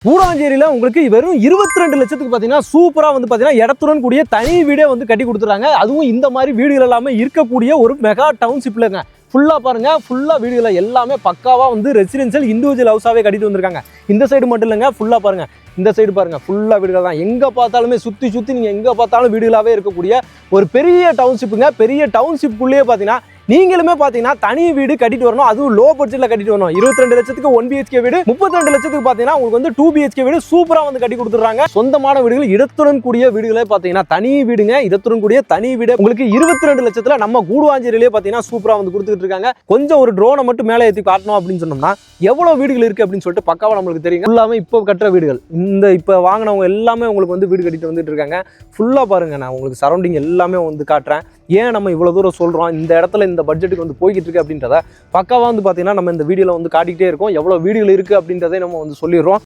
கூடாஞ்சேரியில உங்களுக்கு வெறும் 22 லட்சத்துக்கு பார்த்தீங்கன்னா சூப்பரா வந்து பார்த்தீங்கன்னா இடத்துடன் கூடிய தனி வீடே வந்து கட்டி கொடுத்துறாங்க. அதுவும் இந்த மாதிரி வீடுகள் எல்லாமே இருக்கக்கூடிய ஒரு மெகா டவுன்ஷிப்லங்க. ஃபுல்லா பாருங்க, ஃபுல்லா வீடுகள் எல்லாமே பக்காவா வந்து ரெசிடென்ஷியல் இண்டிவிஜுவல் ஹவுஸாவே கட்டிட்டு வந்திருக்காங்க. இந்த சைடு மட்டும் இல்லைங்க, ஃபுல்லா பாருங்க, இந்த சைடு பாருங்க, ஃபுல்லா வீடுகள் தான். எங்க பார்த்தாலுமே சுத்தி சுத்தி நீங்க எங்க பார்த்தாலும் வீடுகளாவே இருக்கக்கூடிய ஒரு பெரிய டவுன்ஷிப்புங்க. பெரிய டவுன்ஷிப்புக்குள்ளேயே பார்த்தீங்கன்னா நீங்களுமே பார்த்தீங்கன்னா தனி வீடு கட்டிட்டு வரணும், அதுவும் லோ பட்ஜெட்ல கட்டிட்டு வரணும். 22 லட்சத்துக்கு 1 BHK வீடு, 32 லட்சத்துக்கு பார்த்தீங்கன்னா உங்களுக்கு வந்து 2 BHK வீடு சூப்பரா வந்து கட்டி கொடுத்துறாங்க. சொந்தமான வீடுகள், இடத்துடன் கூடிய வீடுகளே பார்த்தீங்கன்னா தனி வீடுங்க, இடத்துடன் கூடிய தனி வீடு உங்களுக்கு 22 லட்சத்துல நம்ம கூடுவாஞ்சேரியிலே பார்த்தீங்கன்னா சூப்பரா வந்து கொடுத்துட்டு இருக்காங்க. கொஞ்சம் ஒரு ட்ரோனை மட்டும் மேலே ஏற்றி காட்டணும் அப்படின்னு சொன்னோம்னா எவ்வளவு வீடுகள் இருக்கு அப்படின்னு சொல்லிட்டு பக்காவா நம்மளுக்கு தெரியும். ஃபுல்லாமே இப்போ கட்டுற வீடுகள், இந்த இப்போ வாங்கினவங்க எல்லாமே உங்களுக்கு வந்து வீடு கட்டிட்டு வந்துட்டு இருக்காங்க. ஃபுல்லா பாருங்க, நான் உங்களுக்கு சரௌண்டிங் எல்லாமே வந்து காட்டுறேன். ஏன் நம்ம இவ்வளவு தூரம் சொல்றோம், இந்த இடத்துல இந்த பட்ஜெட்டுக்கு வந்து போய்கிட்டு இருக்கு அப்படின்றத பக்காவா வந்து பார்த்தீங்கன்னா நம்ம இந்த வீடியோல வந்து காட்டிக்கிட்டே இருக்கோம். எவ்வளவு வீடுகள் இருக்கு அப்படின்றதை நம்ம வந்து சொல்லிடுறோம்.